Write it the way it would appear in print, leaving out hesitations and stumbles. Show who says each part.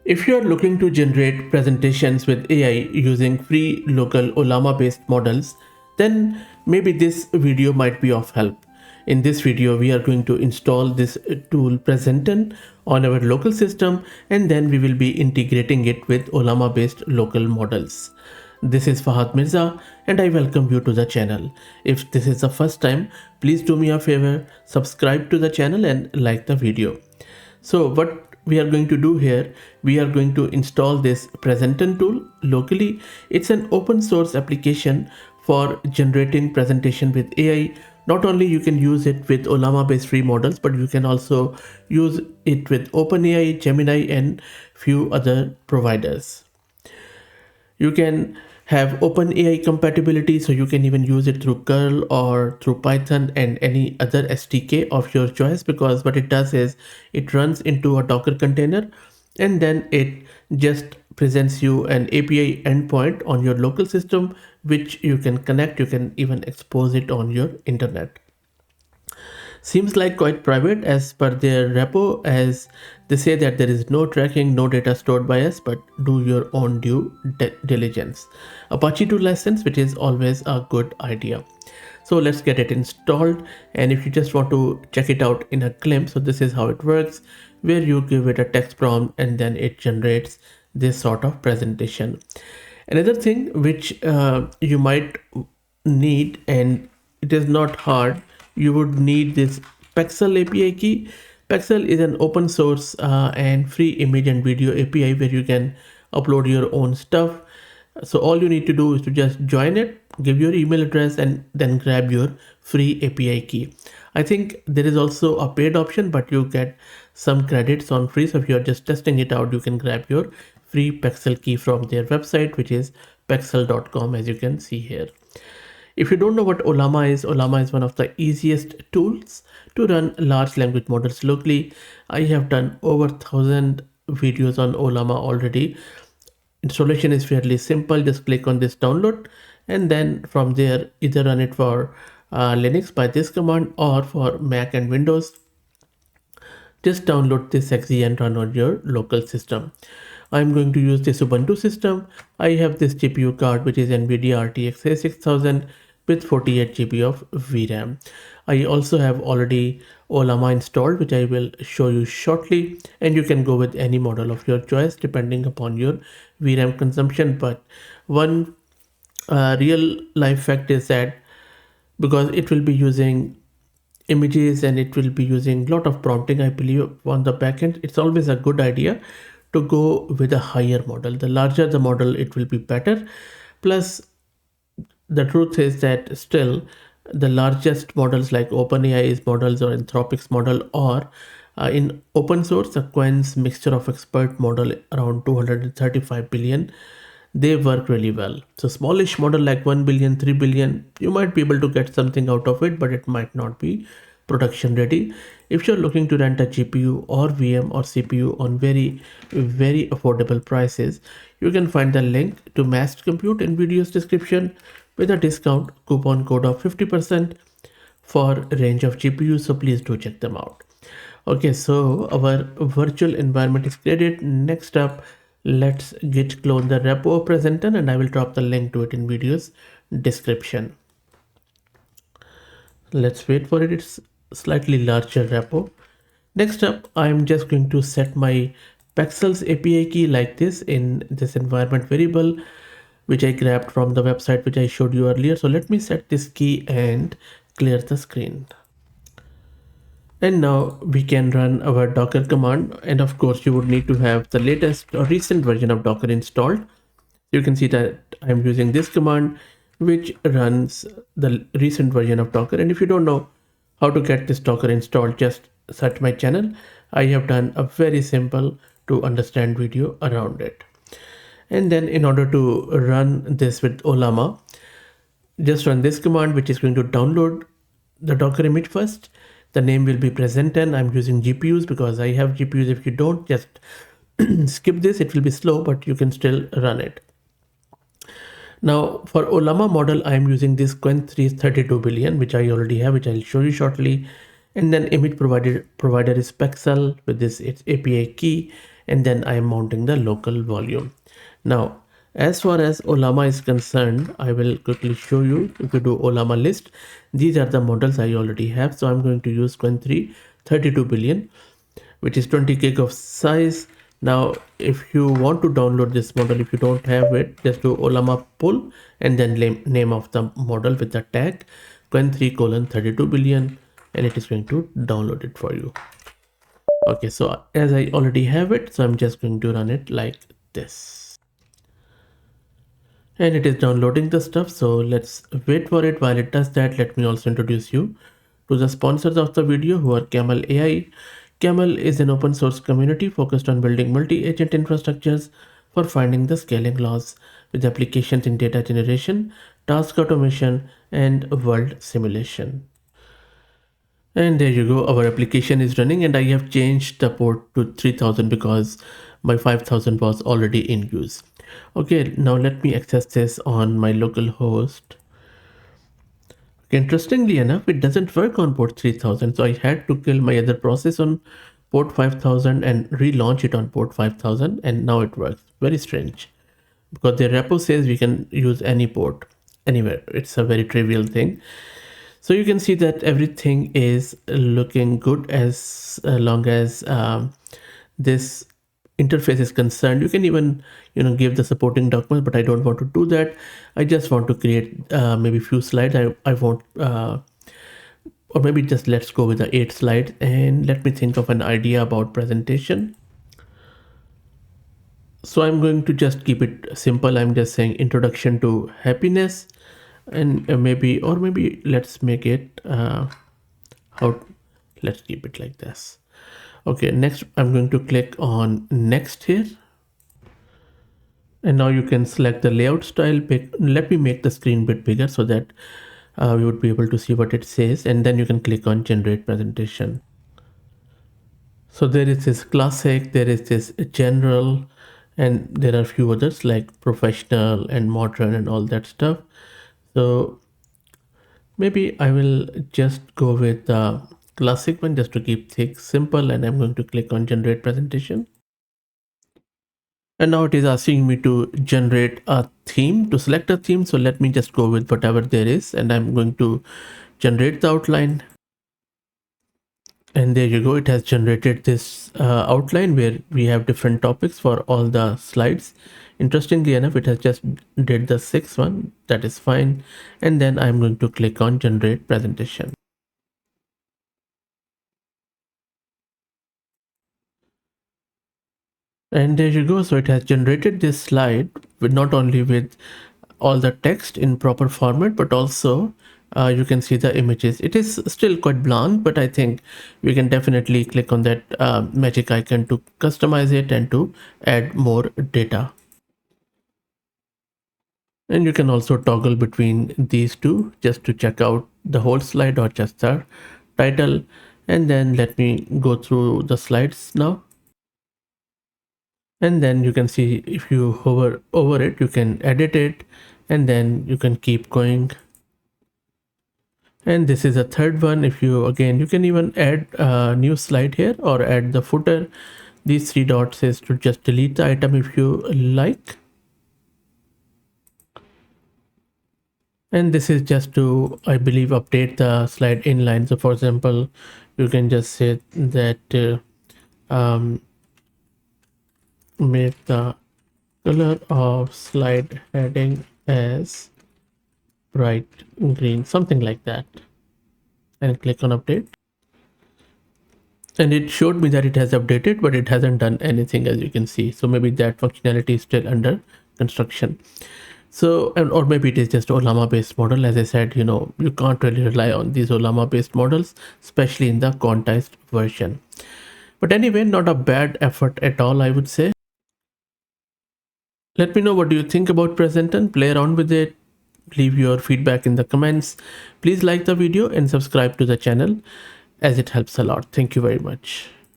Speaker 1: If you are looking to generate presentations with AI using free local Ollama based models, then maybe this video might be of help. In this video, we are going to install this tool Presenton on our local system, and then we will be integrating it with Ollama based local models. This is Fahad Mirza and I welcome you to the channel. If this is the first time, please do me a favor, subscribe to the channel and like the video. So what we are going to do here, we are going to install this Presenton tool locally. It's an open source application for generating presentation with AI. Not only you can use it with Ollama based free models, but you can also use it with OpenAI, Gemini and few other providers. You can have OpenAI compatibility, so you can even use it through curl or through Python and any other SDK of your choice, because what it does is it runs into a Docker container and then it just presents you an API endpoint on your local system which you can connect. You can even expose it on your internet. Seems like quite private as per their repo, as they say that there is no tracking, no data stored by us, but do your own due diligence. Apache 2 license, which is always a good idea. So let's get it installed, and if you just want to check it out in a glimpse, so this is how it works, where you give it a text prompt and then it generates this sort of presentation. Another thing which you might need, and it is not hard, you would need this Pexel API key. Pexel is an open source and free image and video API where you can upload your own stuff. So all you need to do is to just join it, give your email address and then grab your free API key. I think there is also a paid option, but you get some credits on free. So if you're just testing it out, you can grab your free Pexel key from their website, which is pexel.com, as you can see here. If you don't know what Ollama is one of the easiest tools to run large language models locally. I have done over 1,000 videos on Ollama already. Installation is fairly simple. Just click on this download and then from there either run it for Linux by this command or for Mac and Windows. Just download this exe and run on your local system. I'm going to use this Ubuntu system. I have this GPU card which is NVIDIA RTX A6000 with 48 GB of VRAM. I also have already Ollama installed, which I will show you shortly, and you can go with any model of your choice depending upon your VRAM consumption. But one real life fact is that because it will be using images and it will be using a lot of prompting, I believe, on the backend, it's always a good idea to go with a higher model. The larger the model, it will be better. Plus, the truth is that still the largest models like OpenAI's models or Anthropic's model, or in open source, the Quen's mixture of expert model around 235 billion, they work really well. So smallish model like 1 billion, 3 billion, you might be able to get something out of it, but it might not be production ready. If you're looking to rent a GPU or VM or CPU on very affordable prices, you can find the link to Massed Compute in video's description with a discount coupon code of 50% for a range of GPUs. So please do check them out. Okay, so our virtual environment is created. Next up, let's git clone the repo of Presenton, and I will drop the link to it in video's description. Let's wait for it. It's slightly larger repo. Next up, I'm just going to set my Pexel's API key like this in this environment variable, which I grabbed from the website which I showed you earlier. So let me set this key and clear the screen. And now we can run our Docker command. And of course, you would need to have the latest or recent version of Docker installed. You can see that I'm using this command, which runs the recent version of Docker. And if you don't know how to get this Docker installed, just search my channel. I have done a very simple to understand video around it. And then in order to run this with Ollama, just run this command, which is going to download the Docker image first. The name will be Presenton. I'm using GPUs because I have GPUs. If you don't, just skip this. It will be slow, but you can still run it. Now for Ollama model, I'm using this Quen 332 billion, which I already have, which I'll show you shortly. And then image provider is Pexel with this its API key. and then I am mounting the local volume. Now, as far as Ollama is concerned, I will quickly show you. If you do Ollama list, these are the models I already have. So I'm going to use Qwen 3 32 billion, which is 20 gig of size. Now, if you want to download this model, if you don't have it, just do Ollama pull and then name of the model with the tag Qwen 3 colon 32 billion, and it is going to download it for you. Okay, so as I already have it, so I'm just going to run it like this. And it is downloading the stuff, so let's wait for it. While it does that, let me also introduce you to the sponsors of the video, who are Camel AI. Camel is an open source community focused on building multi-agent infrastructures for finding the scaling laws with applications in data generation, task automation, and world simulation. And there you go, our application is running, and I have changed the port to 3000 because my 5000 was already in use. Okay, now let me access this on my local host. Interestingly enough, it doesn't work on port 3000, so I had to kill my other process on port 5000 and relaunch it on port 5000, and now it works. Very strange, because the repo says we can use any port anywhere. It's a very trivial thing. So you can see that everything is looking good as long as this interface is concerned. You can even give the supporting documents, but I don't want to do that. I just want to create maybe few slides. I want or maybe just let's go with the 8 slides, and let me think of an idea about presentation. So I'm going to just keep it simple. I'm just saying introduction to happiness, and maybe let's make it let's keep it like this. Okay, next I'm going to click on next here, and now you can select the layout style. Let me make the screen a bit bigger so that we would be able to see what it says, and then you can click on generate presentation. So there is this classic, there is this general, and there are a few others like professional and modern and all that stuff. So maybe I will just go with the classic one just to keep things simple, and I'm going to click on generate presentation. And now it is asking me to generate a theme, to select a theme. So let me just go with whatever there is, and I'm going to generate the outline. And there you go, it has generated this outline where we have different topics for all the slides. Interestingly enough, it has just did the 6th one. That is fine. And then I'm going to click on generate presentation. And there you go. So it has generated this slide with not only with all the text in proper format, but also you can see the images. It is still quite blank, but I think we can definitely click on that magic icon to customize it and to add more data. And you can also toggle between these two just to check out the whole slide or just the title. And then let me go through the slides now. And then you can see if you hover over it, you can edit it, and then you can keep going. And this is a third one. If you you can even add a new slide here or add the footer. These 3 dots is to just delete the item if you like. And this is just to, I believe, update the slide inline. So for example, you can just say that make the color of slide heading as bright green, something like that, and click on update. And it showed me that it has updated, but it hasn't done anything, as you can see. So maybe that functionality is still under construction. So, or maybe it is just Ollama based model. As I said, you can't really rely on these Ollama based models, especially in the quantized version. But anyway, not a bad effort at all, I would say. Let me know what do you think about Presenton. Play around with it. Leave your feedback in the comments. Please like the video and subscribe to the channel, as it helps a lot. Thank you very much.